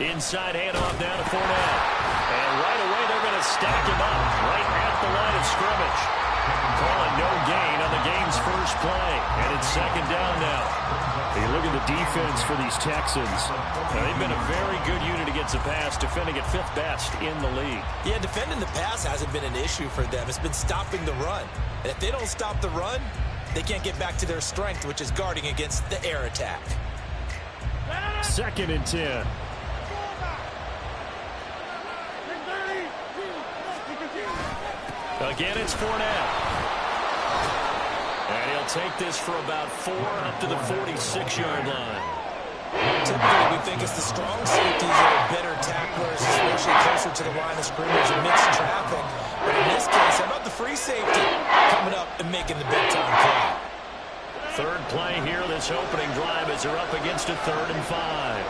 Inside handoff down to Fournette. And right away they're going to stack him up right at the line of scrimmage. Calling no gain on the game's first play. And it's second down now. You look at the defense for these Texans. They've been a very good unit against the pass, defending at 5th best in the league. Yeah, defending the pass hasn't been an issue for them. It's been stopping the run. And if they don't stop the run, they can't get back to their strength, which is guarding against the air attack. 2nd and 10. Again, it's Fournette. And he'll take this for about 4 up to the 46-yard line. Typically, we think it's the strong safeties that are better tacklers, especially closer to the line of scrimmage amidst traffic. But in this case, how about the free safety coming up and making the big-time play? 3rd play here, this opening drive, as they're up against a 3rd and 5.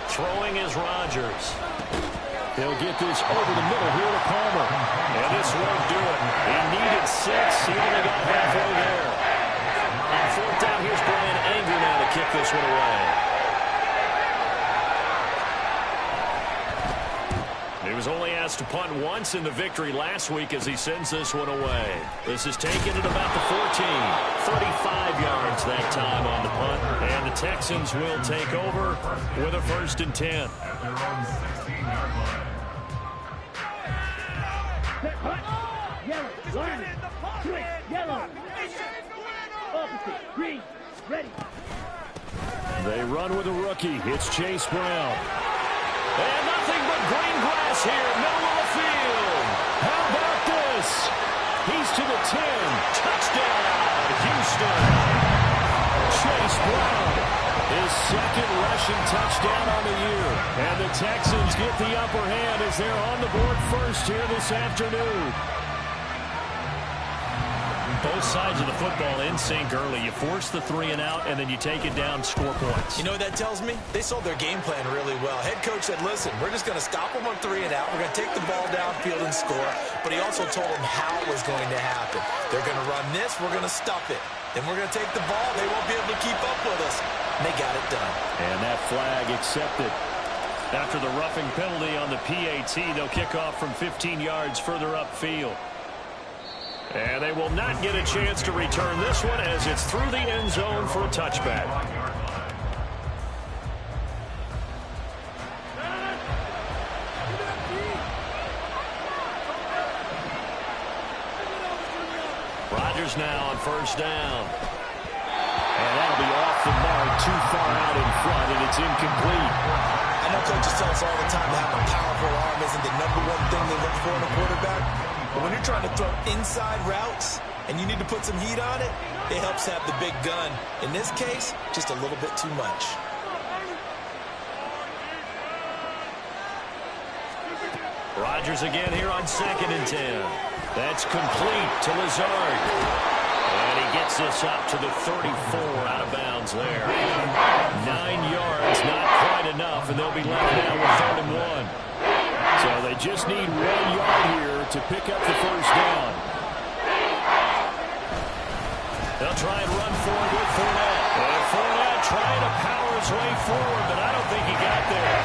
Throwing is Rodgers. He'll get this over the middle here to Palmer. And this won't do it. He needed 6. He only got halfway there. On 4th down, here's Brian Anger now to kick this one away. He was only asked to punt once in the victory last week as he sends this one away. This is taken at about the 14. 35 yards that time on the punt. And the Texans will take over with a 1st and 10. Yellow, line, switch, yellow, opposite, green, ready. They run with a rookie. It's Chase Brown. And nothing but green grass here, middle of the field. How about this? He's to the 10. Touchdown, Houston. Chase Brown, his 2nd rushing touchdown on the year. And the Texans get the upper hand as they're on the board first here this afternoon. Both sides of the football in sync early. You force the 3 and out, and then you take it down, score points. You know what that tells me? They sold their game plan really well. Head coach said, listen, we're just going to stop them on 3 and out. We're going to take the ball downfield and score. But he also told them how it was going to happen. They're going to run this. We're going to stuff it. Then we're going to take the ball. They won't be able to keep up with us. And they got it done. And that flag accepted. After the roughing penalty on the PAT, they'll kick off from 15 yards further upfield. And they will not get a chance to return this one as it's through the end zone for a touchback. Rodgers now on 1st down. And that'll be off the mark, too far out in front, and it's incomplete. I know coaches tell us all the time that having a powerful arm isn't the #1 thing they look for in a quarterback. But when you're trying to throw inside routes and you need to put some heat on it, it helps have the big gun. In this case, just a little bit too much. Rodgers again here on 2nd and 10. That's complete to Lazard. And he gets this up to the 34 out of bounds there. 9 yards, not quite enough, and they'll be left now with 3rd and 1. So they just need 1 yard here to pick up the 1st down. They'll try and run forward with Fournette. And Fournette trying to power his way forward, but I don't think he got there.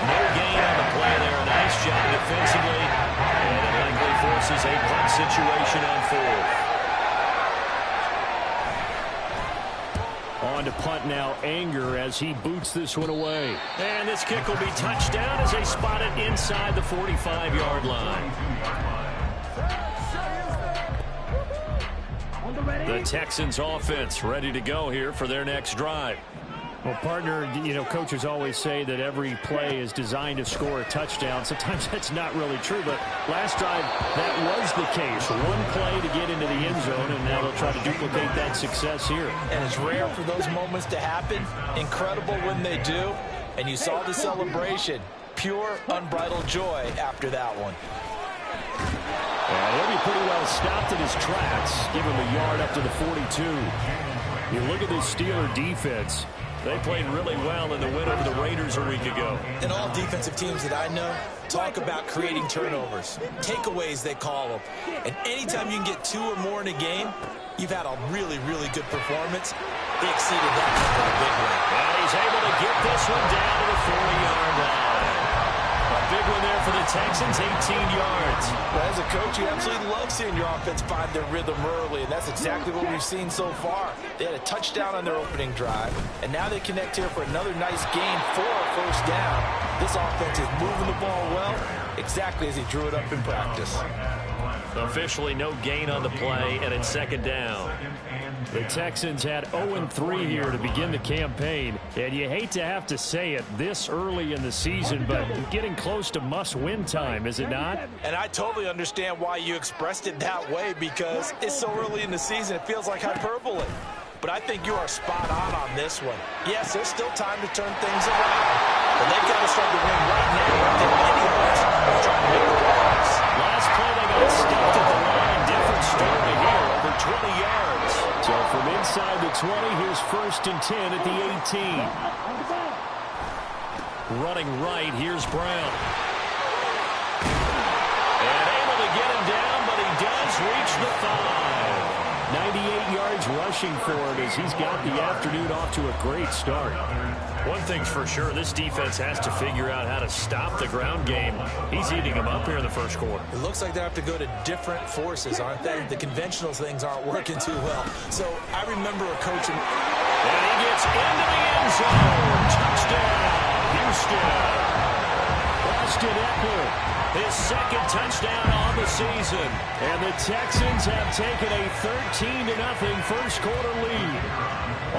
No gain on the play there. Nice job defensively. And it likely forces a punt situation on 4th. On to punt now, Anger, as he boots this one away. And this kick will be touchdown as they spot it inside the 45-yard line. The Texans offense ready to go here for their next drive. Well, partner, you know, coaches always say that every play is designed to score a touchdown. Sometimes that's not really true, but last drive, that was the case. 1 play to get into the end zone, and now they'll try to duplicate that success here. And it's rare for those moments to happen. Incredible when they do. And you saw the celebration. Pure, unbridled joy after that one. He'll be pretty well stopped in his tracks. Give him a yard up to the 42. You look at this Steeler defense. They played really well in the win over the Raiders a week ago. And all defensive teams that I know talk about creating turnovers. Takeaways, they call them. And anytime you can get 2 or more in a game, you've had a really, really good performance. He exceeded that number in a big way. And he's able to get this one down to the 40-yard line. A big one there for the Texans, 18 yards. Well, as a coach, you absolutely love seeing your offense find their rhythm early, and that's exactly what we've seen so far. They had a touchdown on their opening drive, and now they connect here for another nice gain for a first down. This offense is moving the ball well, exactly as he drew it up in practice. Officially no gain on the play, and it's second down. The Texans had 0-3 here to begin the campaign, and you hate to have to say it this early in the season, but getting close to must-win time, is it not? And I totally understand why you expressed it that way, because it's so early in the season, it feels like hyperbole. But I think you are spot on this one. Yes, there's still time to turn things around, but they've got to start to win right now if they're any hopes of trying to make the playoffs. Last play, they got stuffed at the line. Different story here, over 20 yards. So from inside the 20, here's 1st and 10 at the 18. Running right, here's Brown. And able to get him down, but he does reach the 5. 98 yards rushing for him as he's got the afternoon off to a great start. One thing's for sure, this defense has to figure out how to stop the ground game. He's eating them up here in the first quarter. It looks like they have to go to different forces, aren't they? The conventional things aren't working too well. So I remember a coach. And he gets into the end zone. Touchdown, Houston. Austin Eckler, his second touchdown on the season. And the Texans have taken a 13-0 first quarter lead.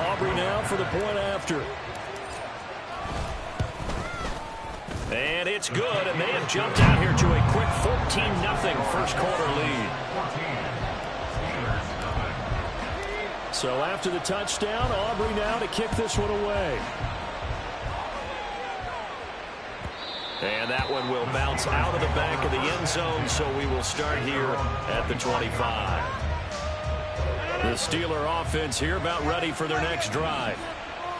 Aubrey now for the point after. And it's good, and they have jumped out here to a quick 14-0 first quarter lead. So after the touchdown, Aubrey now to kick this one away. And that one will bounce out of the back of the end zone, so we will start here at the 25. The Steeler offense here about ready for their next drive.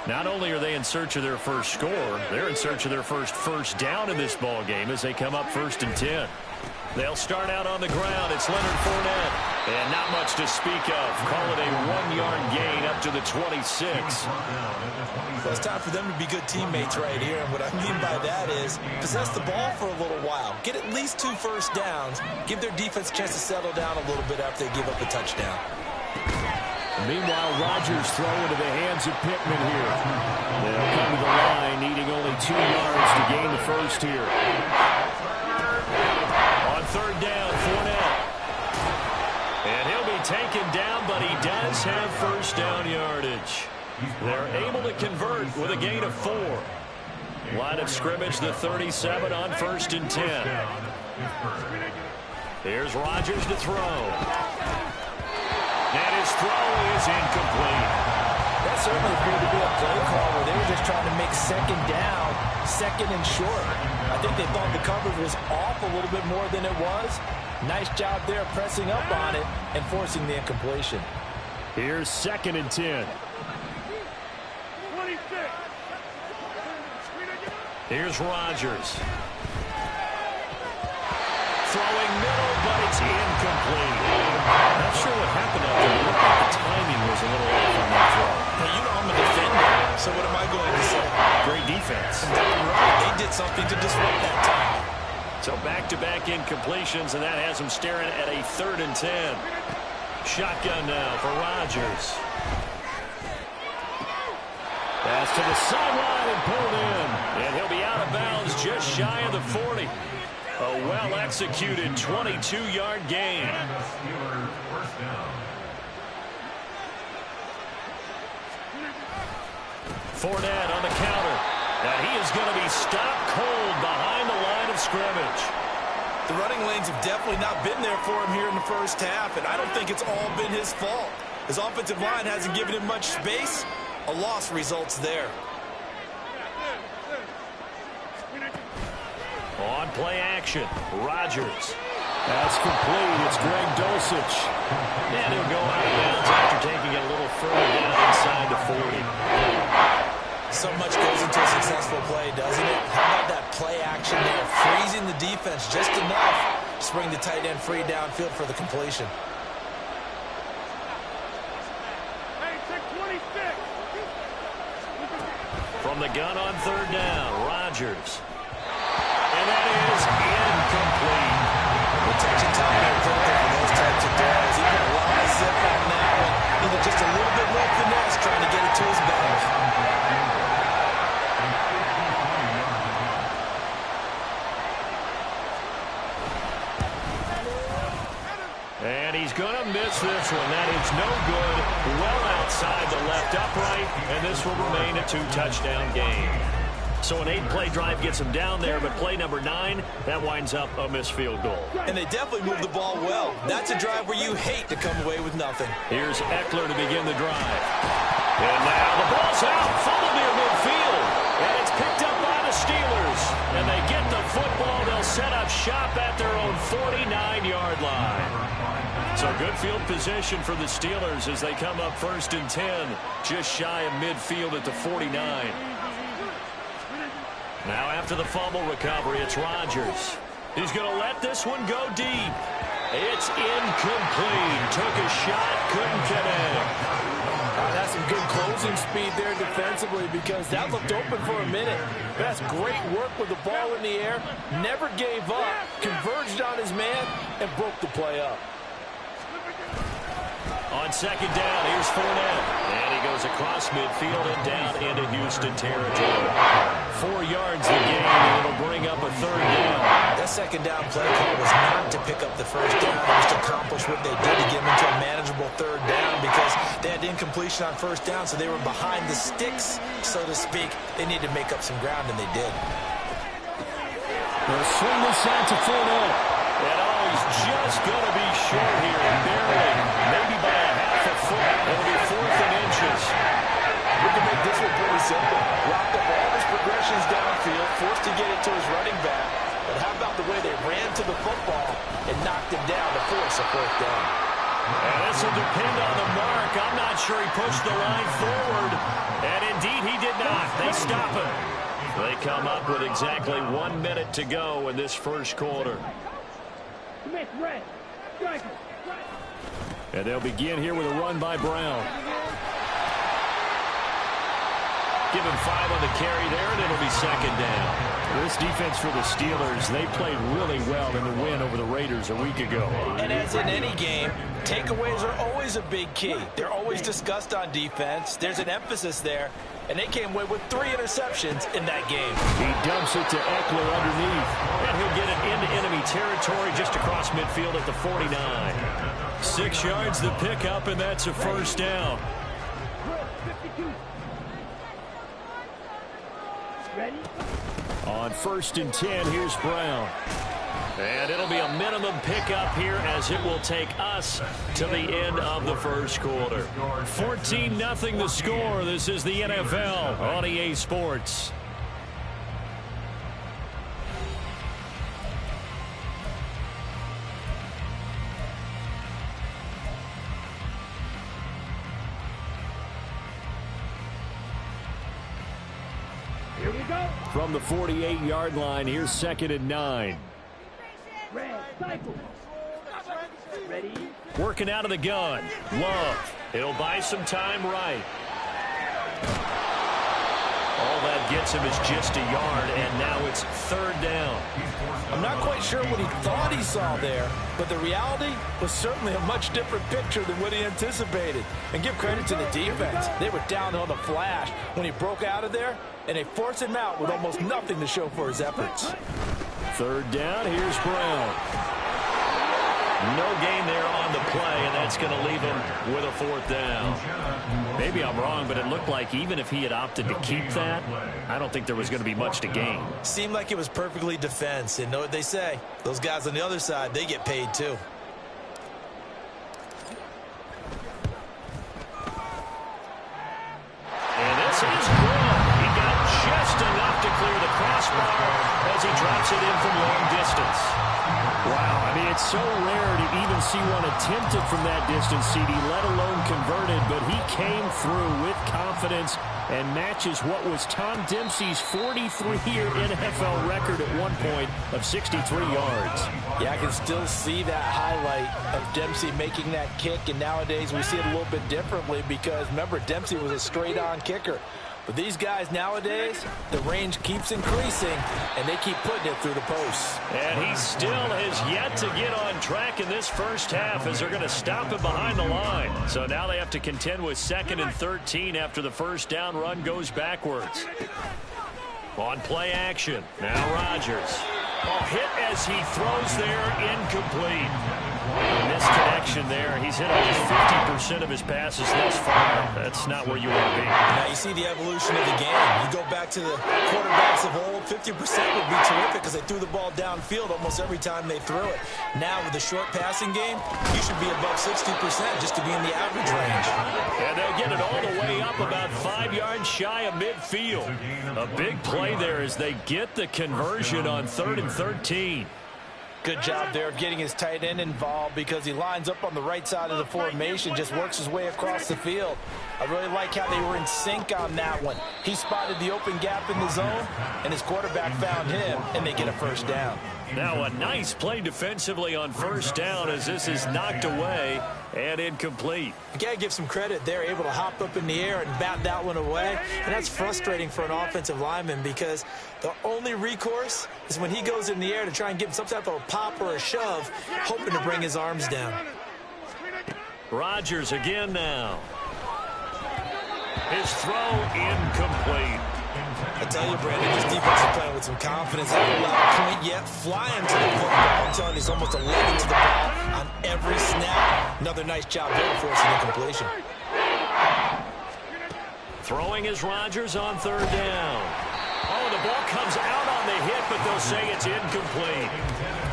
Not only are they in search of their first score, they're in search of their first down in this ball game as they come up 1st and 10. They'll start out on the ground. It's Leonard Fournette. And not much to speak of. Call it a 1-yard gain up to the 26. Well, it's time for them to be good teammates right here. And what I mean by that is possess the ball for a little while. Get at least 2 first downs. Give their defense a chance to settle down a little bit after they give up a touchdown. Meanwhile, Rodgers throw into the hands of Pittman here. They'll come to the line, needing only 2 yards to gain the first here. On 3rd down, Fournette. And he'll be taken down, but he does have first down yardage. They're able to convert with a gain of 4. Line of scrimmage, the 37 on 1st and 10. Here's Rodgers to throw. And his throw is incomplete. That certainly appeared to be a play call where they were just trying to make 2nd down, 2nd and short. I think they thought the coverage was off a little bit more than it was. Nice job there pressing up on it and forcing the incompletion. Here's 2nd and 10. Here's Rodgers. Throwing middle, but it's incomplete. Not sure what happened out there. It looked like the timing was a little off on that throw. Hey, you know I'm a defender, so what am I going to say? Great defense. Right, they did something to disrupt that time. So back-to-back incompletions, and that has them staring at a 3rd and 10. Shotgun now for Rodgers. Pass to the sideline and pulled in. And he'll be out of bounds just shy of the 40. A well-executed 22-yard gain. Fournette on the counter. And he is going to be stopped cold behind the line of scrimmage. The running lanes have definitely not been there for him here in the first half, and I don't think it's all been his fault. His offensive line hasn't given him much space. A loss results there. On play action, Rodgers. That's complete. It's Greg Dulcich. And he'll go out of bounds after taking it a little further down inside the 40. So much goes into a successful play, doesn't it? How about that play action there? Freezing the defense just enough to bring the tight end free downfield for the completion. Hey, check 26. From the gun on third down, Rodgers. And that is incomplete. Protection time and critical for those types of throws. He put a lot of zip on that one. Needed just a little bit more finesse trying to get it to his back. And he's going to miss this one. That is no good. Well outside the left upright. And this will remain a 2-touchdown game. So an 8-play drive gets him down there, but play number 9, that winds up a missed field goal. And they definitely moved the ball well. That's a drive where you hate to come away with nothing. Here's Eckler to begin the drive. And now the ball's out, fumble near midfield. And it's picked up by the Steelers. And they get the football. They'll set up shop at their own 49-yard line. So good field position for the Steelers as they come up 1st and 10, just shy of midfield at the 49. Now after the fumble recovery, it's Rodgers. He's going to let this one go deep. It's incomplete. Took a shot, couldn't connect. That's some good closing speed there defensively because that looked open for a minute. That's great work with the ball in the air. Never gave up, converged on his man, and broke the play up. On second down, here's Fournette. And he goes across midfield and down into Houston territory. 4 yards the gain, and it'll bring up a 3rd down. That second down play call was not to pick up the 1st down. It was to accomplish what they did to get them into a manageable 3rd down because they had incompletion on 1st down, so they were behind the sticks, so to speak. They needed to make up some ground, and they did. They'll swing this out to Fournette. And he's just going to be short here, barely, maybe by a half a foot. It'll be 4th and inches. We can make this one pretty simple. Locked up all his progressions downfield, forced to get it to his running back. But how about the way they ran to the football and knocked him down to force a 4th down? And this will depend on the mark. I'm not sure he pushed the line forward. And indeed he did not. They stop him. They come up with exactly 1 minute to go in this first quarter. And they'll begin here with a run by Brown. Give him 5 on the carry there, and it'll be 2nd down. This defense for the Steelers, they played really well in the win over the Raiders a week ago. And as in any game, takeaways are always a big key. They're always discussed on defense. There's an emphasis there, and they came away with 3 interceptions in that game. He dumps it to Eckler underneath, and he'll get it into enemy territory just across midfield at the 49. 6 yards the pickup, and that's a 1st down. Ready? On 1st and 10, here's Brown. And it'll be a minimum pickup here as it will take us to the end of the first quarter. 14-0 the score. This is the NFL on EA Sports. Here we go. From the 48-yard line, here's 2nd and 9. Red, cycle. Ready? Working out of the gun. Love. He'll buy some time right. All that gets him is just a yard, and now it's 3rd down. I'm not quite sure what he thought he saw there, but the reality was certainly a much different picture than what he anticipated. And give credit to the defense. They were down on the flash when he broke out of there, and they forced him out with almost nothing to show for his efforts. 3rd down, here's Brown. No gain there on the play, and that's going to leave him with a 4th down. Maybe I'm wrong, but it looked like even if he had opted to keep that, I don't think there was going to be much to gain. Seemed like it was perfectly defense. And know what they say? Those guys on the other side, they get paid too. And this is good. He got just enough to clear the crossbar as he drops it in from long distance. Wow, I mean, it's so rare to even see one attempted from that distance, CD, let alone converted, but he came through with confidence and matches what was Tom Dempsey's 43-year NFL record at one point of 63 yards. Yeah, I can still see that highlight of Dempsey making that kick, and nowadays we see it a little bit differently because, remember, Dempsey was a straight-on kicker. But these guys nowadays, the range keeps increasing, and they keep putting it through the posts. And he still has yet to get on track in this first half as they're going to stop him behind the line. So now they have to contend with 2nd and 13 after the first down run goes backwards. On play action, now Rodgers. Oh, hit as he throws there, incomplete. A misconnection there. He's hit almost 50% of his passes thus far. That's not where you want to be. Now you see the evolution of the game. You go back to the quarterbacks of old, 50% would be terrific because they threw the ball downfield almost every time they threw it. Now with the short passing game, you should be above 60% just to be in the average range. And they'll get it all the way up about 5 yards shy of midfield. A big play there as they get the conversion on 3rd and 13. Good job there of getting his tight end involved because he lines up on the right side of the formation, just works his way across the field. I really like how they were in sync on that one. He spotted the open gap in the zone, and his quarterback found him, and they get a first down. Now a nice play defensively on first down as this is knocked away and incomplete. You got to give some credit. They're able to hop up in the air and bat that one away. And that's frustrating for an offensive lineman because the only recourse is when he goes in the air to try and give some type of a pop or a shove, hoping to bring his arms down. Rodgers again now. His throw incomplete. I tell you, Brandon, this defense is playing with some confidence. They haven't allowed a point yet. Flying to the football. I'm telling you, he's almost 11 to the ball on every snap. Another nice job there forcing the completion. Throwing is Rodgers on 3rd down. Oh, the ball comes out on the hit, but they'll say it's incomplete.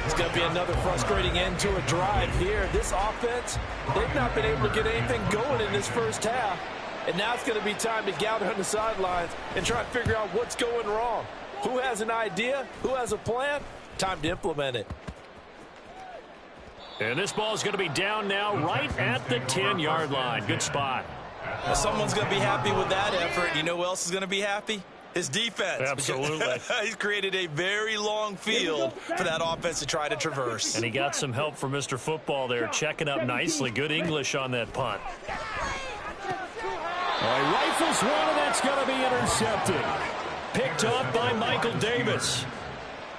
It's going to be another frustrating end to a drive here. This offense, they've not been able to get anything going in this first half. And now it's going to be time to gather on the sidelines and try to figure out what's going wrong. Who has an idea? Who has a plan? Time to implement it. And this ball is going to be down now right at the 10-yard line. Good spot. Well, someone's going to be happy with that effort. You know who else is going to be happy? His defense. Absolutely. He's created a very long field for that offense to try to traverse. And he got some help from Mr. Football there, checking up nicely. Good English on that punt. He rifles one, and that's going to be intercepted. Picked off by Michael Davis.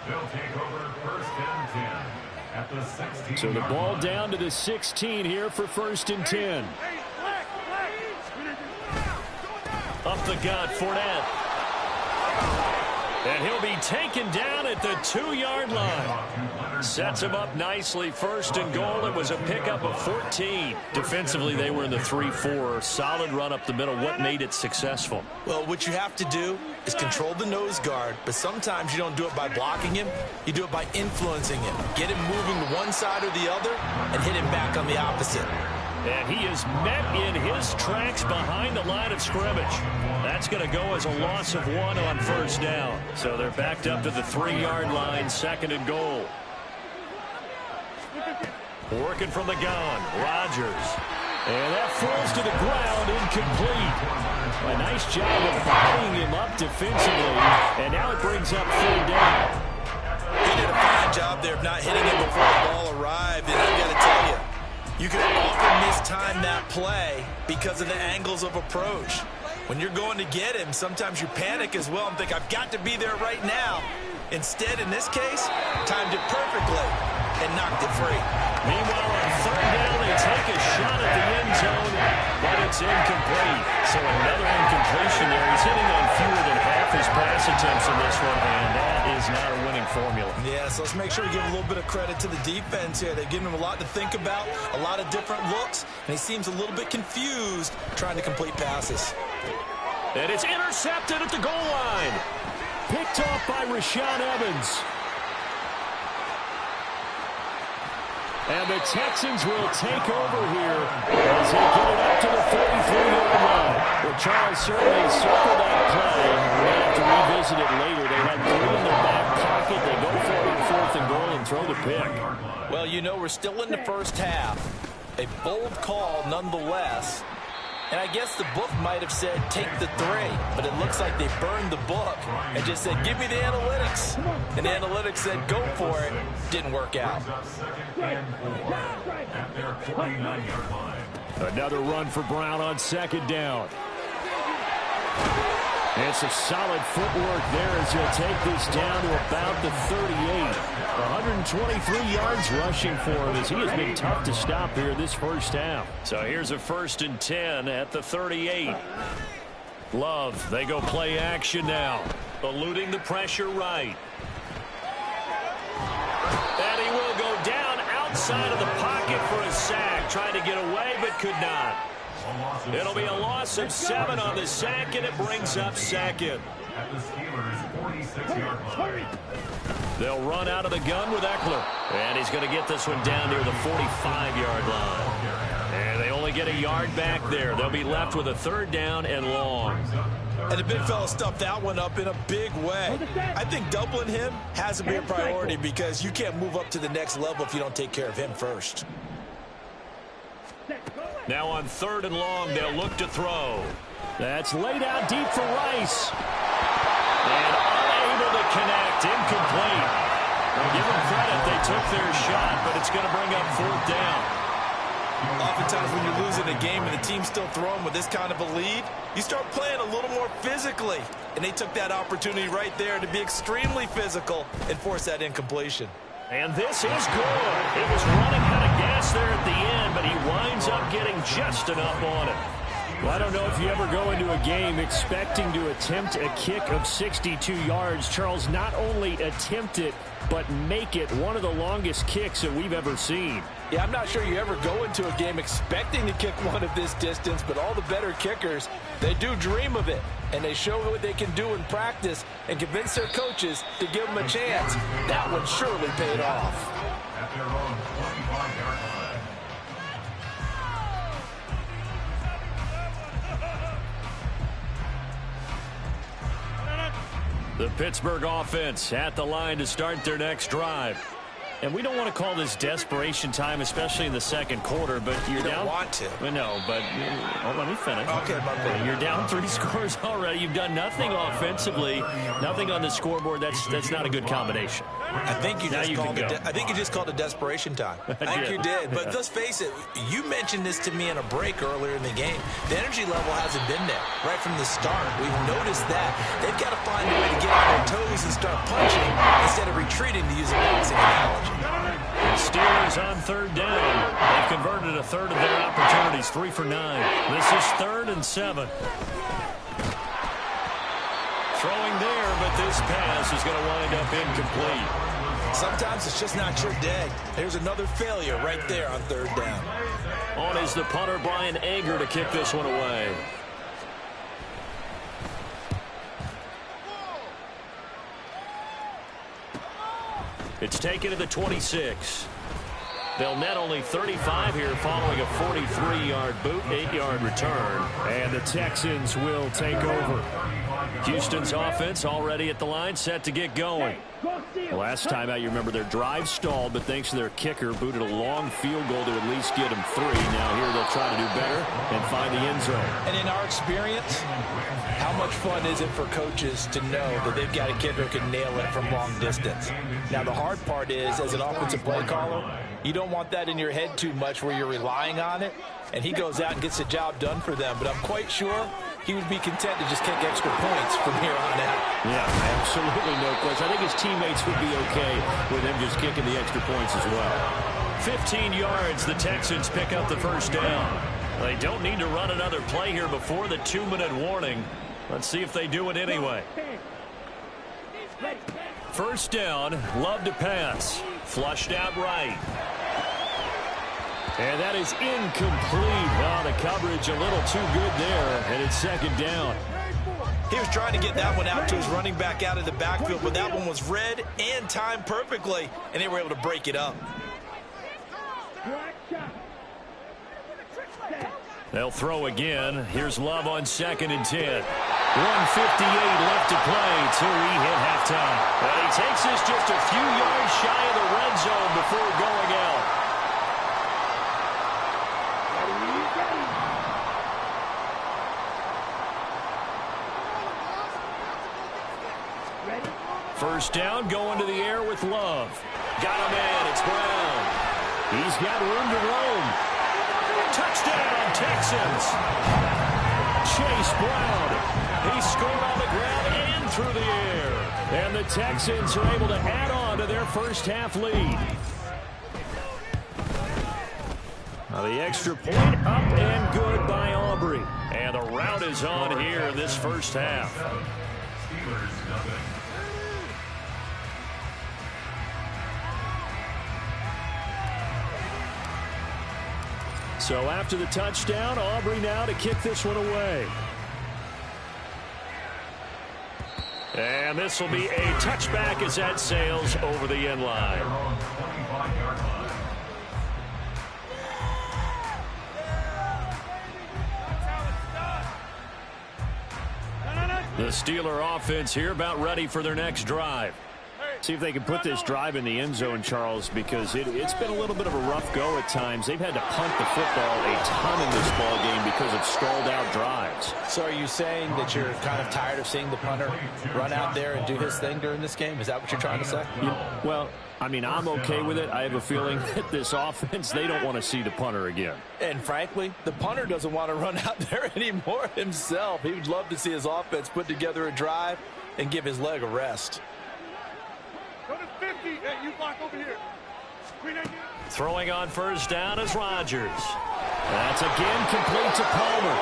They'll take over 1st and 10 at the 16. So the ball down to the 16 here for 1st and 10. Up the gut, Fournette. And he'll be taken down at the 2-yard line. Sets him up nicely. 1st and goal. It was a pickup of 14. Defensively, they were in the 3-4. Solid run up the middle. What made it successful? Well, what you have to do is control the nose guard, but sometimes you don't do it by blocking him. You do it by influencing him. Get him moving to one side or the other and hit him back on the opposite. And he is met in his tracks behind the line of scrimmage. That's going to go as a loss of 1 on 1st down. So they're backed up to the 3-yard line, 2nd and goal. Working from the gun, Rodgers. And that falls to the ground, incomplete. A nice job of buying him up defensively. And now it brings up 3rd down. He did a fine job there of not hitting him before the ball arrived. And I've got to tell you, you can often mistime that play because of the angles of approach. When you're going to get him, sometimes you panic as well and think, I've got to be there right now. Instead, in this case, timed it perfectly and knocked it free. Meanwhile, on 3rd down, they take a shot at the end zone, but it's incomplete. So another incompletion there. He's hitting on fewer than half his pass attempts in this one, and that is not a winning formula. Yeah, so let's make sure we give a little bit of credit to the defense here. They've given him a lot to think about, a lot of different looks, and he seems a little bit confused trying to complete passes. And it's intercepted at the goal line. Picked off by Rashaan Evans. And the Texans will take over here as they get it up to the 43-yard line. Well, Charles certainly circled that play. We're going to have to revisit it later. They had 3 in their back pocket. They go for it on 4th and goal and throw the pick. Well, you know, we're still in the first half. A bold call nonetheless. And I guess the book might have said, take the 3. But it looks like they burned the book and just said, give me the analytics. And the analytics said, go for it. Didn't work out. At their 49-yard line. Another run for Brown on 2nd down. And some solid footwork there as he'll take this down to about the 38. 123 yards rushing for him as he has been tough to stop here this first half. So here's a 1st and 10 at the 38. Love, they go play action now. Eluding the pressure right. And he will go down outside of the pocket for a sack. Trying to get away but could not. It'll be a loss of 7 on the sack, and it brings up 2nd. At the Steelers' 46-yard line. They'll run out of the gun with Eckler. And he's going to get this one down near the 45-yard line. And they only get a yard back there. They'll be left with a 3rd down and long. And the big fella stuffed that one up in a big way. I think doubling him has to be a priority because you can't move up to the next level if you don't take care of him first. Now on 3rd and long, they'll look to throw. That's laid out deep for Rice. And unable to connect. Incomplete. Well, give them credit. They took their shot, but it's going to bring up 4th down. Oftentimes when you're losing a game and the team's still throwing with this kind of a lead, you start playing a little more physically. And they took that opportunity right there to be extremely physical and force that incompletion. And this is good. It was running out of gas there at the end, but he winds up getting just enough on it. Well, I don't know if you ever go into a game expecting to attempt a kick of 62 yards. Charles, not only attempt it, but make it one of the longest kicks that we've ever seen. Yeah, I'm not sure you ever go into a game expecting to kick one of this distance, but all the better kickers, they do dream of it. And they show what they can do in practice and convince their coaches to give them a chance. That one surely paid off. At their own 25-yard line. The Pittsburgh offense at the line to start their next drive. And we don't want to call this desperation time, especially in the 2nd quarter, but you're You don't down. want to. No, but let me finish. Okay, my bad. You're down 3 scores already. You've done nothing offensively, nothing on the scoreboard. That's not a good combination. I think you Now just you called can it. go. I think you just called it desperation time. I think did. you did. But let's face it. You mentioned this to me in a break earlier in the game. The energy level hasn't been there right from the start. We've noticed that they've got to find a way to get on their toes and start punching instead of retreating, to use a boxing analogy. Steelers on 3rd down. They've converted a 3rd of their opportunities, 3 for 9. This is 3rd and 7. Throwing there, but this pass is going to wind up incomplete. Sometimes it's just not your day. There's another failure right there on 3rd down. On is the punter, Brian Anger, to kick this one away. It's taken to the 26. They'll net only 35 here following a 43-yard boot, 8-yard return. And the Texans will take over. Houston's offense already at the line, set to get going. Last time out, you remember their drive stalled, but thanks to their kicker, booted a long field goal to at least get them 3. Now here they'll try to do better and find the end zone. And in our experience, how much fun is it for coaches to know that they've got a kicker who can nail it from long distance? Now, the hard part is, as an offensive play caller, you don't want that in your head too much where you're relying on it, and he goes out and gets the job done for them. But I'm quite sure he would be content to just kick extra points from here on out. Yeah, absolutely no question. I think his teammates would be okay with him just kicking the extra points as well. 15 yards, the Texans pick up the 1st down. They don't need to run another play here before the 2-minute warning. Let's see if they do it anyway. 1st down, Love to pass. Flushed out right. And that is incomplete. Oh, the coverage a little too good there, and it's 2nd down. He was trying to get that one out to his running back out of the backfield, but that one was read and timed perfectly, and they were able to break it up. They'll throw again. Here's Love on 2nd and 10. 1:58 left to play till we hit halftime. But he takes this just a few yards shy of the red zone before going out. Ready? 1st down, going to the air with Love. Got him in. It's Brown. He's got room to roam. Touchdown, Texans. Chase Brown. He scored on the ground and through the air. And the Texans are able to add on to their first half lead. Now the extra point up and good by Aubrey. And the rout is on here in this first half. So after the touchdown, Aubrey now to kick this one away. And this will be a touchback as that sails over the end line. The Steeler offense here about ready for their next drive. See if they can put this drive in the end zone, Charles, because it's been a little bit of a rough go at times. They've had to punt the football a ton in this ball game because of stalled out drives. So are you saying that you're kind of tired of seeing the punter run out there and do his thing during this game? Is that what you're trying to say? Well, I mean, I'm okay with it. I have a feeling that this offense, they don't want to see the punter again. And frankly, the punter doesn't want to run out there anymore himself. He would love to see his offense put together a drive and give his leg a rest. Go to 50. Hey, you block over here. Throwing on first down is Rodgers. That's again complete to Palmer.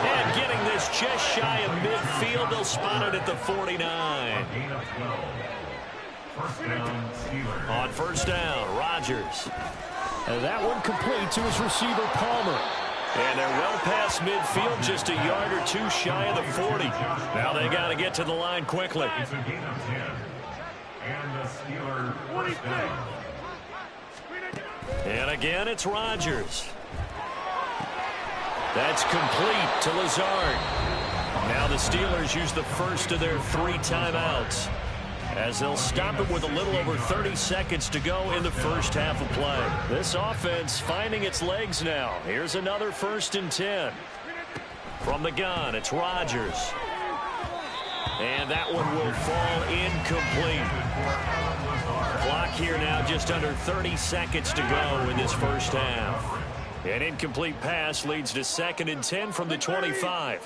And getting this just shy of midfield, they'll spot it at the 49. On first down, Rodgers. And that one complete to his receiver, Palmer. And they're well past midfield, just a yard or two shy of the 40. Now they got to get to the line quickly. And again, it's Rodgers. That's complete to Lazard. Now the Steelers use the first of their 3 timeouts as they'll stop it with a little over 30 seconds to go in the first half of play. This offense finding its legs now. Here's another 1st and 10. From the gun, it's Rodgers. And that one will fall incomplete. Clock here now just under 30 seconds to go in this first half. An incomplete pass leads to 2nd and 10 from the 25.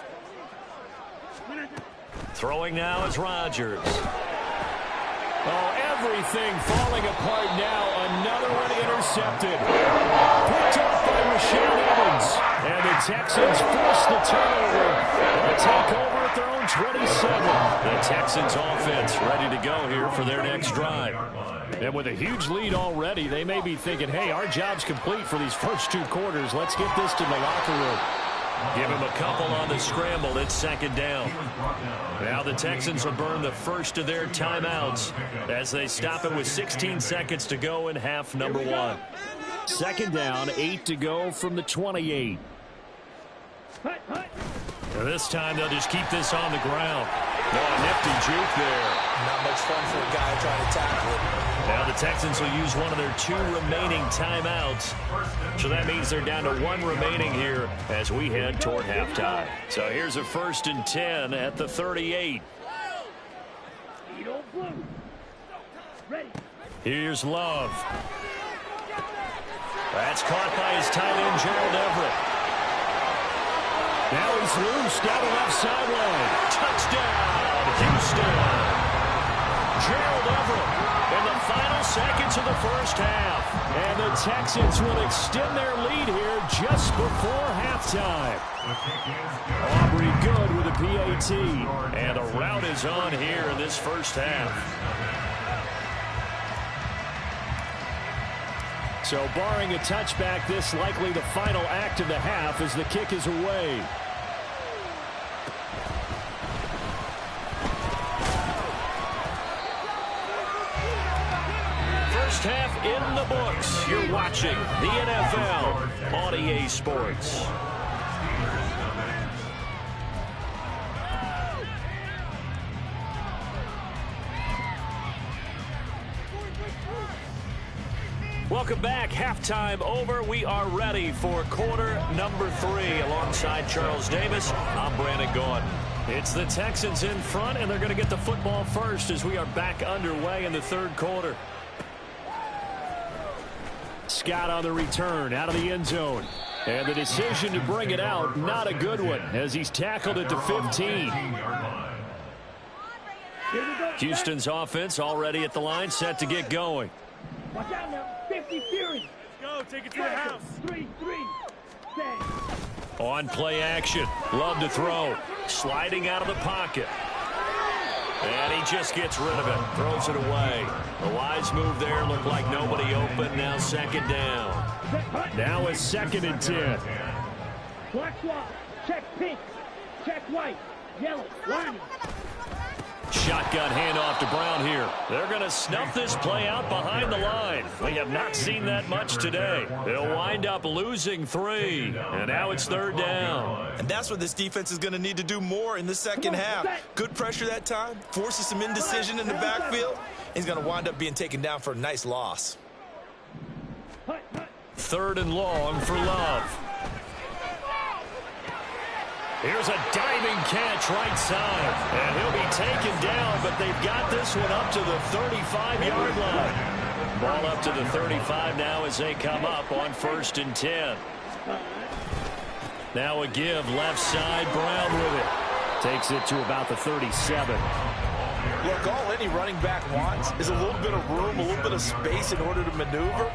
Throwing now is Rodgers. Oh, everything falling apart now. Another one intercepted. Picked off by Rashaan Evans. And the Texans force the turnover. They'll take over at their own 27. The Texans offense ready to go here for their next drive. And with a huge lead already, they may be thinking, hey, our job's complete for these first 2 quarters. Let's get this to the locker room. Give him a couple on the scramble. It's 2nd down. Now the Texans will burn the first of their timeouts as they stop it with 16 seconds to go in half number 1. 2nd down, 8 to go from the 28. And this time they'll just keep this on the ground. Oh, nifty juke there. Not much fun for a guy trying to tackle it. Now the Texans will use one of their 2 remaining timeouts. So that means they're down to 1 remaining here as we head toward halftime. So here's a 1st and 10 at the 38. Here's Love. That's caught by his tight end, Gerald Everett. Now he's loose down the left sideline. Touchdown, Houston. Gerald Everett in the final seconds of the first half. And the Texans will extend their lead here just before halftime. Aubrey good with a PAT. And a rout is on here in this first half. So barring a touchback, this likely the final act of the half as the kick is away. First half in the books. You're watching the NFL on EA Sports. Welcome back. Halftime over. We are ready for quarter number 3. Alongside Charles Davis, I'm Brandon Gaudin. It's the Texans in front, and they're going to get the football first as we are back underway in the 3rd quarter. Scott on the return out of the end zone. And the decision to bring it out, not a good one, as he's tackled it to 15. Houston's offense already at the line, set to get going. Watch out now. 50 Fury. Let's go. Take it to the house. 3-3. On play action. Love to throw. Sliding out of the pocket. And he just gets rid of it. Throws it away. A wise move there. Looked like nobody open. Now second down. Now it's 2nd and 10. Black swap. Check pink. Check white. Yellow. Line. Shotgun handoff to Brown here. They're going to snuff this play out behind the line. We have not seen that much today. They'll wind up losing 3. And now it's 3rd down. And that's what this defense is going to need to do more in the second half. Good pressure that time. Forces some indecision in the backfield. He's going to wind up being taken down for a nice loss. 3rd and long for Love. Here's a diving catch right side. And he'll be taken down, but they've got this one up to the 35-yard line. Ball up to the 35 now as they come up on 1st and 10. Now a give left side. Brown with it. Takes it to about the 37. Look, all any running back wants is a little bit of room, a little bit of space in order to maneuver.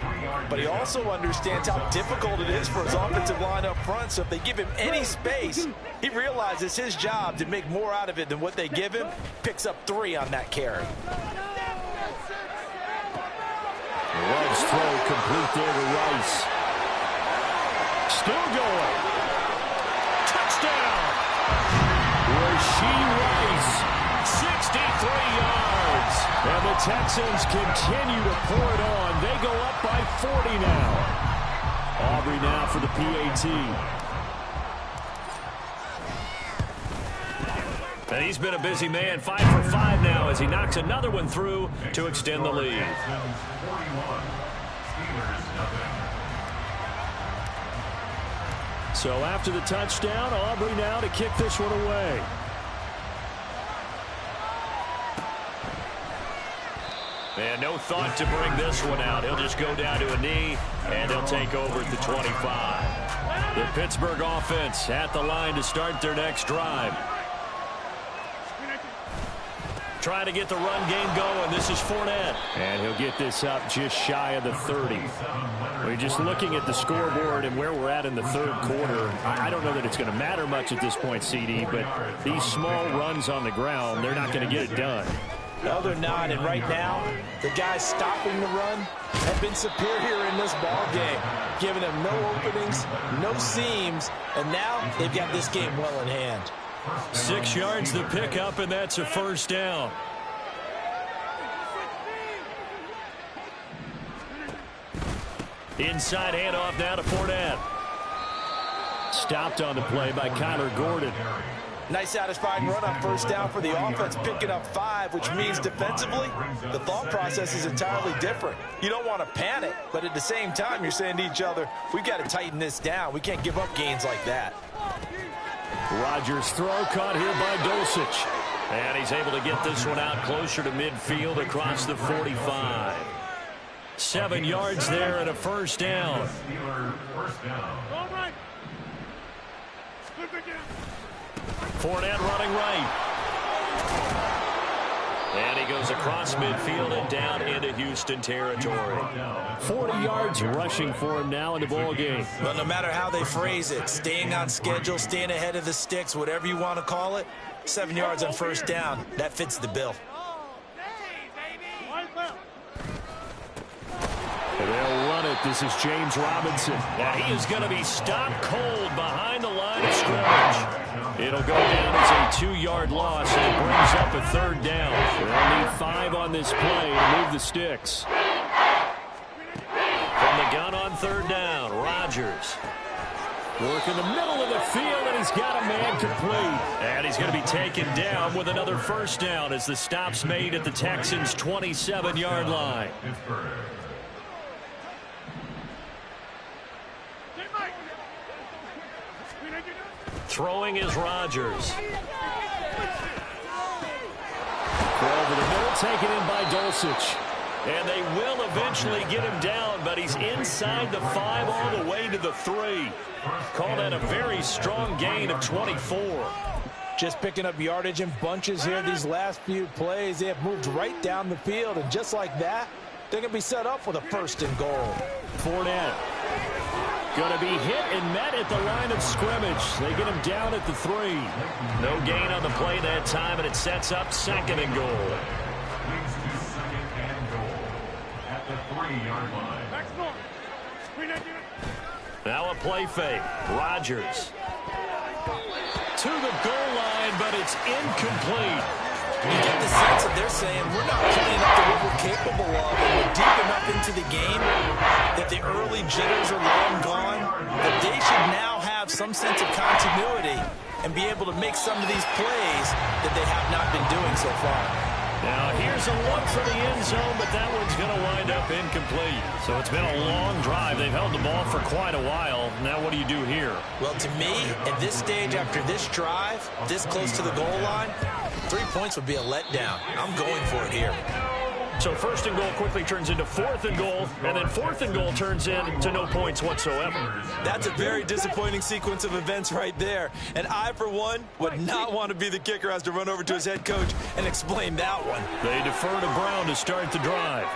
But he also understands how difficult it is for his offensive line up front. So if they give him any space, he realizes his job to make more out of it than what they give him. Picks up 3 on that carry. Love's throw complete there to Rice. Still going. Touchdown. Rasheed Rice. 63 yards. And the Texans continue to pour it on. They go up by 40 now. Aubrey now for the PAT. And he's been a busy man. 5 for 5 now as he knocks another one through to extend the lead. So after the touchdown, Aubrey now to kick this one away. And no thought to bring this one out. He'll just go down to a knee, and he'll take over at the 25. The Pittsburgh offense at the line to start their next drive. Trying to get the run game going. This is Fournette. And he'll get this up just shy of the 30. We're just looking at the scoreboard and where we're at in the 3rd quarter. I don't know that it's going to matter much at this point, CD, but these small runs on the ground, they're not going to get it done. No, they're not. And right now, the guys stopping the run have been superior in this ball game, giving them no openings, no seams, and now they've got this game well in hand. 6 yards to pick up, and that's a 1st down. Inside handoff now to Fournette. Stopped on the play by Kyler Gordon. Nice satisfying run on 1st down for the offense, picking up 5, which means defensively, the thought process is entirely different. You don't want to panic, but at the same time, you're saying to each other, we've got to tighten this down. We can't give up gains like that. Rodgers' throw caught here by Dulcich. And he's able to get this one out closer to midfield across the 45. 7 yards there and a 1st down. All right. Flip again. Fournette running right. And he goes across midfield and down into Houston territory. 40 yards rushing for him now in the ball game. But no matter how they phrase it, staying on schedule, staying ahead of the sticks, whatever you want to call it, 7 yards on 1st down, that fits the bill. And they'll run it. This is James Robinson. Now he is going to be stopped cold behind the line of scrimmage. It'll go down as a 2-yard loss, and it brings up a 3rd down. They'll need 5 on this play to move the sticks. From the gun on 3rd down, Rodgers. Work in the middle of the field, and he's got a man complete. And he's going to be taken down with another 1st down as the stop's made at the Texans' 27-yard line. Throwing is Rodgers. Throw over the middle, taken in by Dulcich. And they will eventually get him down, but he's inside the 5 all the way to the 3. Call that a very strong gain of 24. Just picking up yardage in bunches here these last few plays. They have moved right down the field, and just like that, they're going to be set up with a 1st and goal. Fournette going to be hit and met at the line of scrimmage. They get him down at the 3. No gain on the play that time, and it sets up 2nd and goal. At the 3-yard line. Now a play fake. Rodgers to the goal line, but it's incomplete. You get the sense that they're saying we're not playing up to what we're capable of, and we're deep enough into the game that the early jitters are long gone, that they should now have some sense of continuity and be able to make some of these plays that they have not been doing so far. Now here's a look for the end zone, but that one's going to wind up incomplete. So it's been a long drive. They've held the ball for quite a while. Now what do you do here? Well, to me, at this stage after this drive, this close to the goal line, 3 points would be a letdown. I'm going for it here. So 1st and goal quickly turns into 4th and goal, and then 4th and goal turns into no points whatsoever. That's a very disappointing sequence of events right there. And I, for one, would not want to be the kicker who has to run over to his head coach and explain that one. They defer to Brown to start the drive.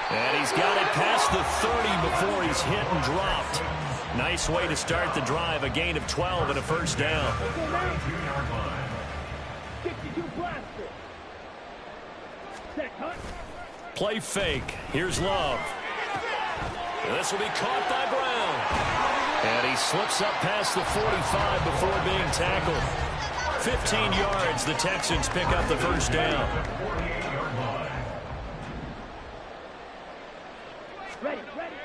And he's got it past the 30 before he's hit and dropped. Nice way to start the drive, a gain of 12 and a 1st down. 62 blaster. Set, cut. Play fake. Here's Love. This will be caught by Brown. And he slips up past the 45 before being tackled. 15 yards. The Texans pick up the 1st down. Ready, ready.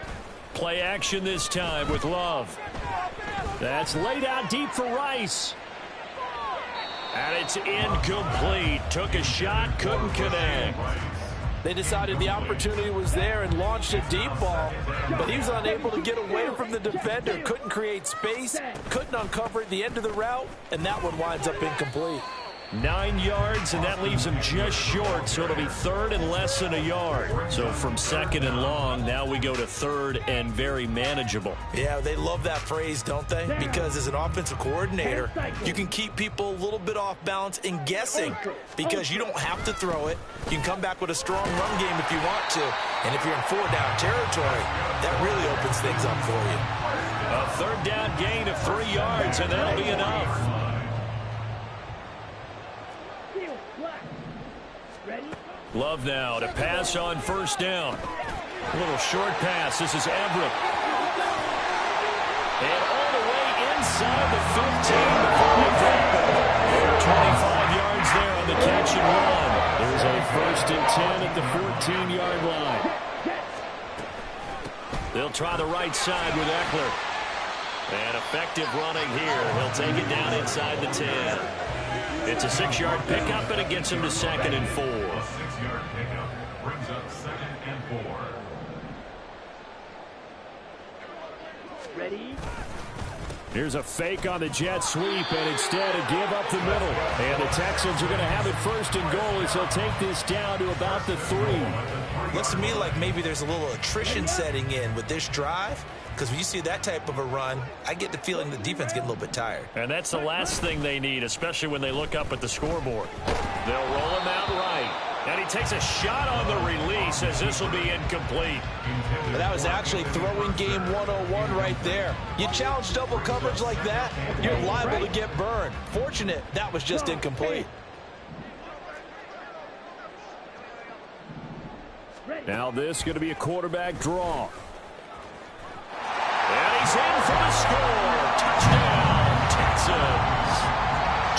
Play action this time with Love. That's laid out deep for Rice. And it's incomplete. Took a shot, couldn't connect. They decided the opportunity was there and launched a deep ball, but he was unable to get away from the defender, couldn't create space, couldn't uncover at the end of the route, and that one winds up incomplete. 9 yards, and that leaves him just short, so it'll be 3rd and less than a yard. So from 2nd and long, now we go to 3rd and very manageable. Yeah, they love that phrase, don't they? Because as an offensive coordinator, you can keep people a little bit off balance and guessing because you don't have to throw it. You can come back with a strong run game if you want to. And if you're in 4-down territory, that really opens things up for you. A 3rd down gain of 3 yards, and that'll be enough. Love now to pass on 1st down. A little short pass. This is Everett. And all the way inside the 15 before they drop it. 25 yards there on the catch and run. There's a 1st and 10 at the 14-yard line. They'll try the right side with Eckler. And effective running here. He'll take it down inside the 10. It's a 6-yard pickup, and it gets him to 2nd and 4. A 6-yard pickup brings up 2nd and 4. Ready. Here's a fake on the jet sweep, and instead a give up the middle. And the Texans are going to have it 1st and goal as they'll take this down to about the 3. Looks to me like maybe there's a little attrition setting in with this drive. Because when you see that type of a run, I get the feeling the defense getting a little bit tired. And that's the last thing they need, especially when they look up at the scoreboard. They'll roll him out right. And he takes a shot on the release as this will be incomplete. But that was actually throwing game 101 right there. You challenge double coverage like that, you're liable to get burned. Fortunate that was just incomplete. Now this is going to be a quarterback draw. And he's in for the score. Touchdown, Texans.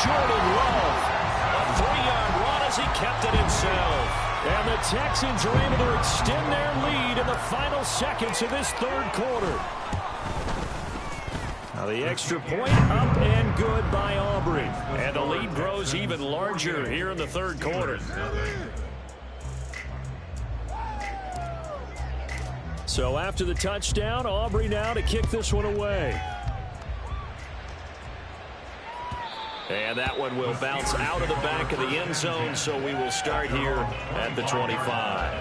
Jordan Love. A 3-yard run as he kept it himself. And the Texans are able to extend their lead in the final seconds of this 3rd quarter. Now the extra point up and good by Aubrey. And the lead grows even larger here in the 3rd quarter. So after the touchdown, Aubrey now to kick this one away. And that one will bounce out of the back of the end zone, so we will start here at the 25.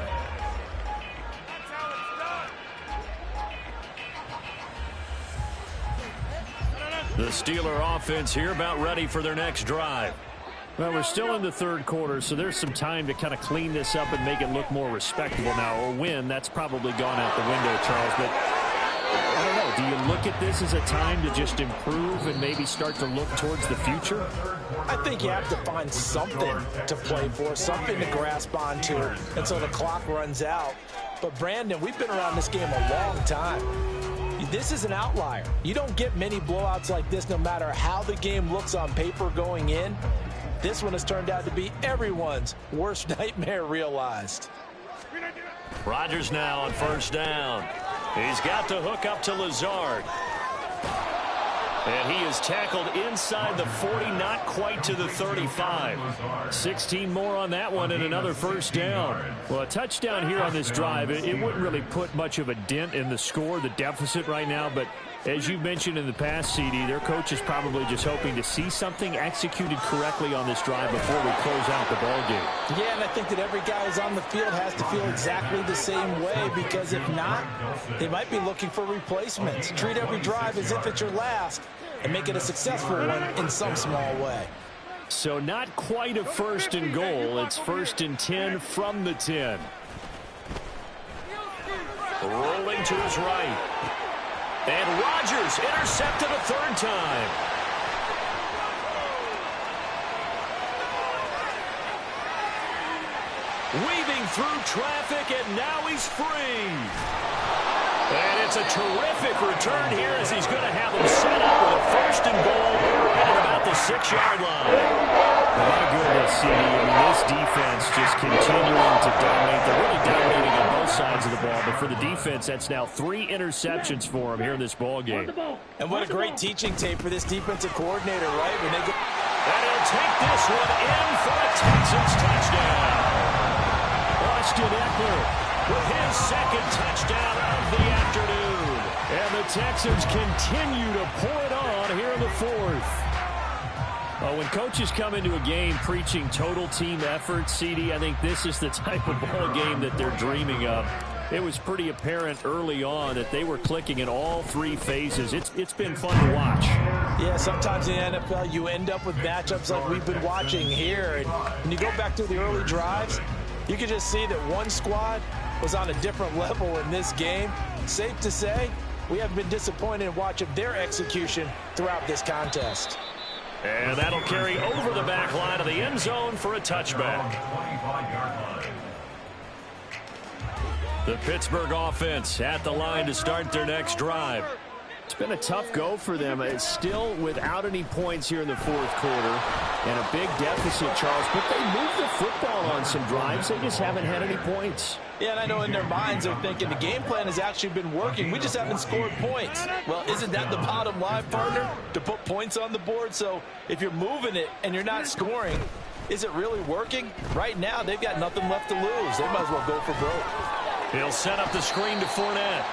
The Steeler offense here about ready for their next drive. Well, we're still in the third quarter, so there's some time to kind of clean this up and make it look more respectable now. A win, that's probably gone out the window, Charles. But I don't know. Do you look at this as a time to just improve and maybe start to look towards the future? I think you have to find something to play for, something to grasp onto until the clock runs out. But, Brandon, we've been around this game a long time. This is an outlier. You don't get many blowouts like this no matter how the game looks on paper going in. This one has turned out to be everyone's worst nightmare realized. Rodgers now on first down. He's got the hook up to Lazard. And he is tackled inside the 40, not quite to the 35. 16 more on that one and another first down. Well, a touchdown here on this drive, it wouldn't really put much of a dent in the score, the deficit right now. But as you mentioned in the past, CD, their coach is probably just hoping to see something executed correctly on this drive before we close out the ball game. Yeah, and I think that every guy who's on the field has to feel exactly the same way, because if not, they might be looking for replacements. Treat every drive as if it's your last and make it a successful one in some small way. So not quite a first and goal. It's first and 10 from the 10. Rolling to his right. And Rodgers intercepted a third time. Weaving through traffic, and now he's free. And it's a terrific return here as he's going to have him set up with a first and goal right at about the 6-yard line. My goodness, CD. I mean, this defense just continuing to dominate. They're really dominating on both sides of the ball. But for the defense, that's now 3 interceptions for them here in this ball game. And what a great teaching tape for this defensive coordinator, right? When they go. And he'll take this one in for a Texans touchdown. Austin Eckler with his second touchdown of the afternoon. And the Texans continue to pour it on here in the fourth. Well, when coaches come into a game preaching total team effort, CD, I think this is the type of ball game that they're dreaming of. It was pretty apparent early on that they were clicking in all 3 phases. It's been fun to watch. Yeah, sometimes in the NFL you end up with matchups like we've been watching here. And when you go back to the early drives, you can just see that one squad was on a different level in this game. Safe to say, we have been disappointed in watching their execution throughout this contest. And that'll carry over the back line of the end zone for a touchback. The Pittsburgh offense at the line to start their next drive. It's been a tough go for them. It's still without any points here in the fourth quarter and a big deficit, Charles. But they moved the football on some drives. They just haven't had any points. Yeah, and I know in their minds they're thinking the game plan has actually been working. We just haven't scored points. Well, isn't that the bottom line, partner? To put points on the board. So if you're moving it and you're not scoring, is it really working? Right now, they've got nothing left to lose. They might as well go for broke. He'll set up the screen to Fournette.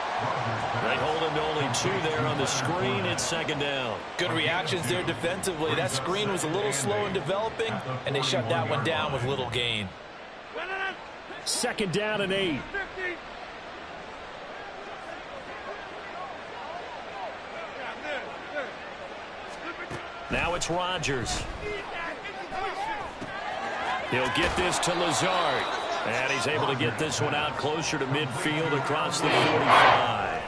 They hold him to only 2 there on the screen. It's second down. Good reactions there defensively. That screen was a little slow in developing, and they shut that one down with little gain. Second down and 8. Now it's Rodgers. He'll get this to Lazard. And he's able to get this one out closer to midfield across the 45.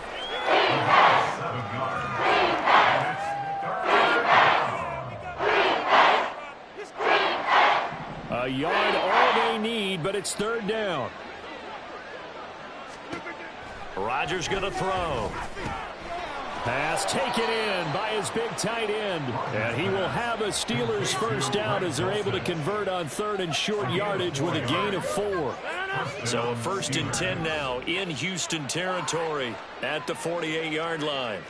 A yard all they need, but it's third down. Rodgers going to throw. Pass taken in by his big tight end. And he will have a Steelers first down as they're able to convert on third and short yardage with a gain of 4. So a first and 10 now in Houston territory at the 48-yard line.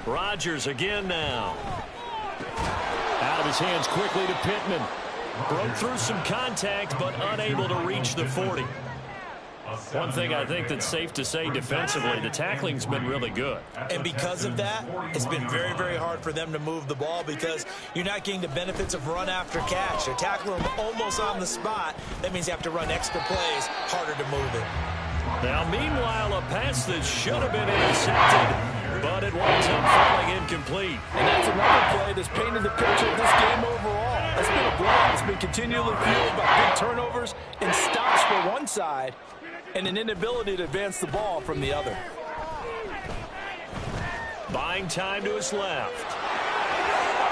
Rodgers again now. Out of his hands quickly to Pittman. Broke through some contact, but unable to reach the 40. One thing I think that's safe to say defensively, the tackling's been really good. And because of that, it's been very, very hard for them to move the ball because you're not getting the benefits of run after catch. They're tackling them almost on the spot. That means you have to run extra plays, harder to move it. Now, meanwhile, a pass that should have been intercepted, but it winds up falling incomplete. And that's another play that's painted the picture of this game overall. It's been a blowout. It's been continually fueled by big turnovers and stops for one side and an inability to advance the ball from the other. Buying time to his left.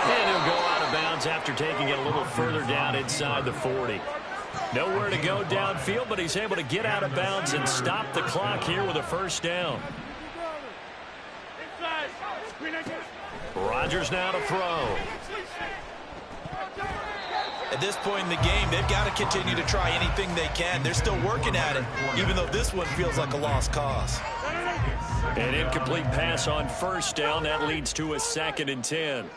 And he'll go out of bounds after taking it a little further down inside the 40. Nowhere to go downfield, but he's able to get out of bounds and stop the clock here with a first down. Rodgers now to throw. At this point in the game, they've got to continue to try anything they can. They're still working at it, even though this one feels like a lost cause. An incomplete pass on first down. That leads to a 2nd and 10.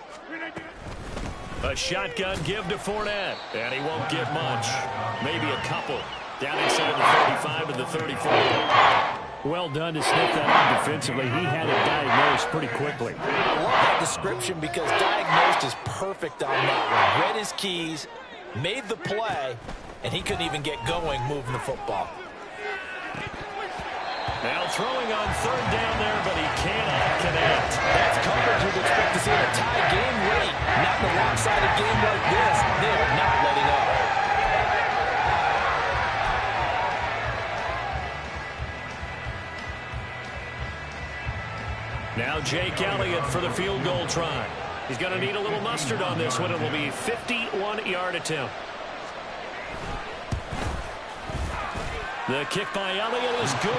A shotgun give to Fournette, and he won't get much. Maybe a couple. Down inside the 35 to the 34. Well done to sniff that out defensively. He had it diagnosed pretty quickly. I love that description because diagnosed is perfect on that one. Read his keys, made the play, and he couldn't even get going moving the football. Now throwing on 3rd down there, but he cannot connect. That's coverage you'd expect to see in a tie game late. Not in a lopsided game like this. They are not letting up. Now Jake Elliott for the field goal try. He's going to need a little mustard on this one. It will be a 51-yard attempt. The kick by Elliott is good.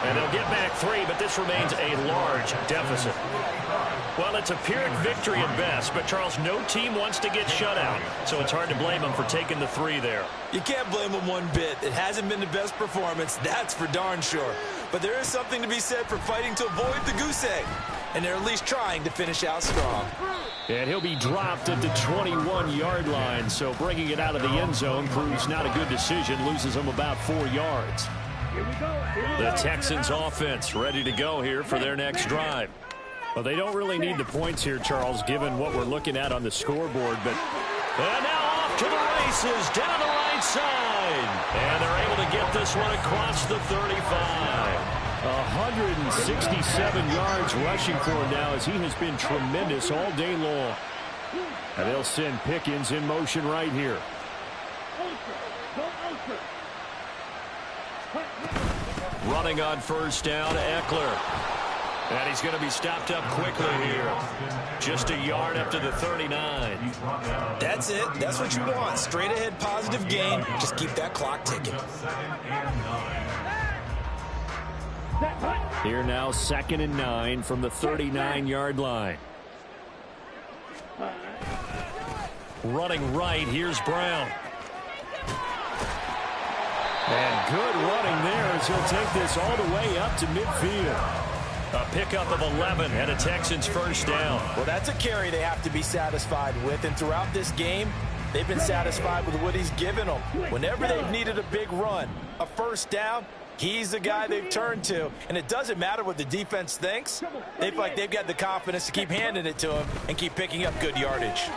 And they'll get back 3, but this remains a large deficit. Well, it's a Pyrrhic victory at best, but, Charles, no team wants to get shut out, so it's hard to blame them for taking the 3 there. You can't blame them one bit. It hasn't been the best performance, that's for darn sure. But there is something to be said for fighting to avoid the goose egg, and they're at least trying to finish out strong. And he'll be dropped at the 21-yard line, so bringing it out of the end zone proves not a good decision, loses him about 4 yards. The Texans offense ready to go here for their next drive. Well, they don't really need the points here, Charles, given what we're looking at on the scoreboard. But and now off to the races down the right side. And they're able to get this one across the 35. 167 yards rushing for him now as he has been tremendous all day long. And they'll send Pickens in motion right here. Running on first down, Eckler. And he's going to be stopped up quickly here. Just a yard up to the 39. That's it. That's what you want. Straight ahead positive gain. Just keep that clock ticking. Here now, 2nd and 9 from the 39-yard line. Running right, here's Brown. And good running there as he'll take this all the way up to midfield. A pickup of 11 and a Texans first down. Well, that's a carry they have to be satisfied with. And throughout this game, they've been satisfied with what he's given them. Whenever they've needed a big run, a first down, he's the guy they've turned to. And it doesn't matter what the defense thinks. They feel like they've got the confidence to keep handing it to him and keep picking up good yardage.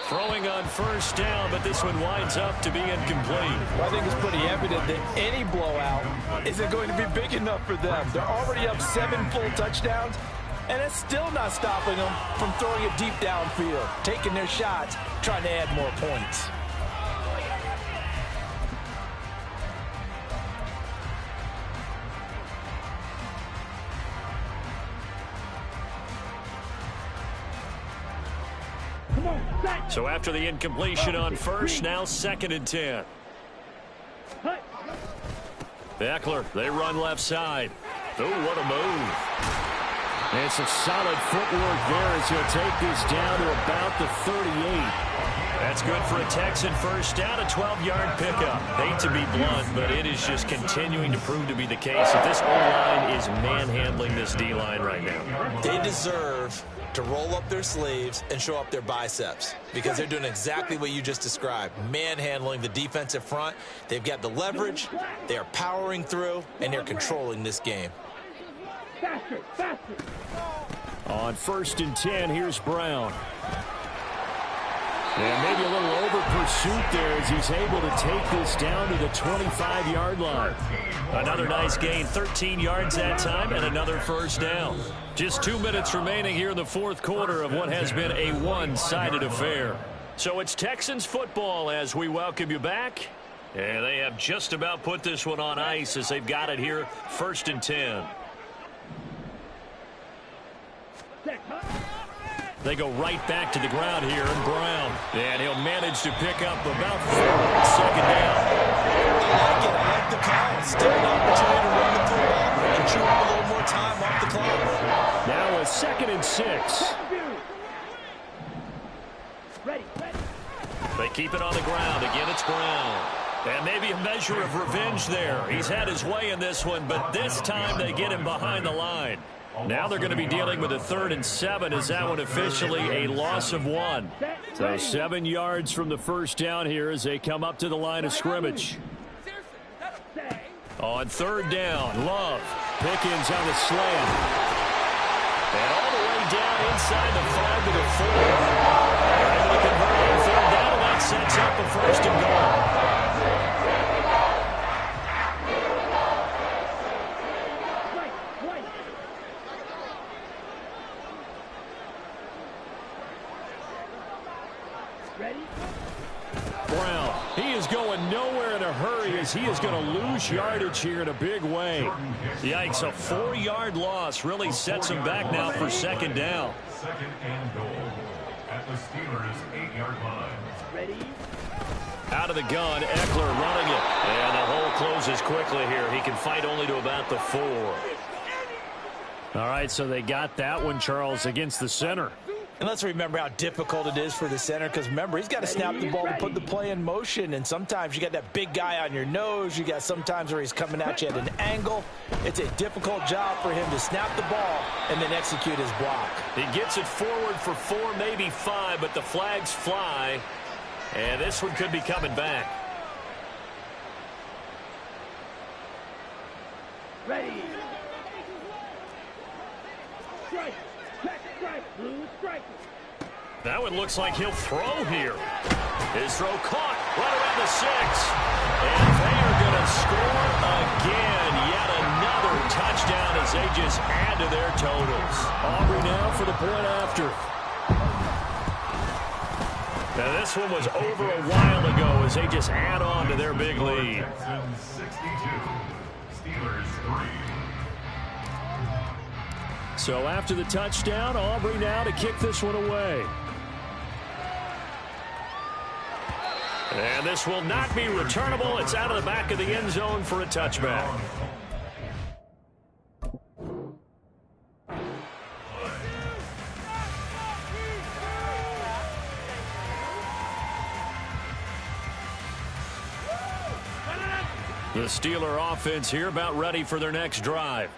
Throwing on first down, but this one winds up to be incomplete. Well, I think it's pretty evident that any blowout isn't going to be big enough for them. They're already up 7 full touchdowns, and it's still not stopping them from throwing it deep downfield, taking their shots, trying to add more points. So after the incompletion on first, now 2nd and 10. Eckler, they run left side. Oh, what a move. And it's a solid footwork there as he'll take this down to about the 38. That's good for a Texan first down, a 12-yard pickup. Hate to be blunt, but it is just continuing to prove to be the case that this O-line is manhandling this D-line right now. They deserve to roll up their sleeves and show up their biceps because they're doing exactly what you just described, manhandling the defensive front. They've got the leverage, they are powering through, and they're controlling this game. On 1st and 10, here's Brown. And maybe a little over pursuit there as he's able to take this down to the 25-yard line. Another nice gain, 13 yards that time, and another first down. Just 2 minutes remaining here in the fourth quarter of what has been a one-sided affair. So it's Texans football as we welcome you back. And they have just about put this one on ice as they've got it here, 1st and 10. They go right back to the ground here, and Brown. And he'll manage to pick up about 4 second down. I like the call. Still an opportunity to run the football and chew up a little more time off the clock. Now a 2nd and 6. They keep it on the ground. Again, it's Brown. And maybe a measure of revenge there. He's had his way in this one, but this time they get him behind the line. Now they're going to be dealing with a 3rd and 7 as that one officially a loss of 1. So 7 yards from the first down here as they come up to the line of scrimmage. On 3rd down, Love. Pickens on the slam. And all the way down inside the 5 to the 4. They're able to convert on 3rd down, and that sets up a 1st and goal. Brown, he is going nowhere in a hurry as he is going to lose yardage here in a big way. Yikes, a 4-yard loss really sets him back now for 2nd down. 2nd and goal at the Steelers' 8-yard line. Ready? Out of the gun, Eckler running it. And the hole closes quickly here. He can fight only to about the 4. All right, so they got that one, Charles, against the center. And let's remember how difficult it is for the center, because remember, he's got to snap the ball to put the play in motion, and sometimes you got that big guy on your nose. You got sometimes where he's coming at you at an angle. It's a difficult job for him to snap the ball and then execute his block. He gets it forward for 4, maybe 5, but the flags fly, and this one could be coming back. Ready. Strike. Check strike. Blue strike. That one looks like he'll throw here. His throw caught right around the 6. And they are going to score again. Yet another touchdown as they just add to their totals. Aubrey now for the point after. Now this one was over a while ago as they just add on to their big lead. Texans 62, Steelers 3. So after the touchdown, Aubrey now to kick this one away. And this will not be returnable. It's out of the back of the end zone for a touchback. The Steeler offense here about ready for their next drive.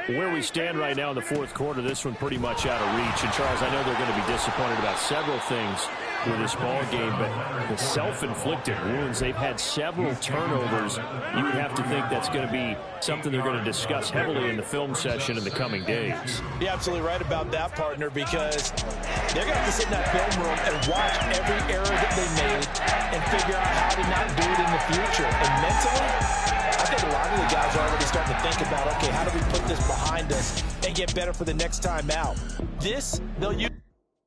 Where we stand right now in the fourth quarter, this one pretty much out of reach. And, Charles, I know they're going to be disappointed about several things with this ball game, but the self-inflicted wounds, they've had several turnovers. You would have to think that's going to be something they're going to discuss heavily in the film session in the coming days. You're absolutely right about that, partner, because they're going to have to sit in that film room and watch every error that they made and figure out how to not do it in the future. And mentally, I think a lot of the guys are already starting to think about, okay, how do we put this behind us and get better for the next time out? This, they'll use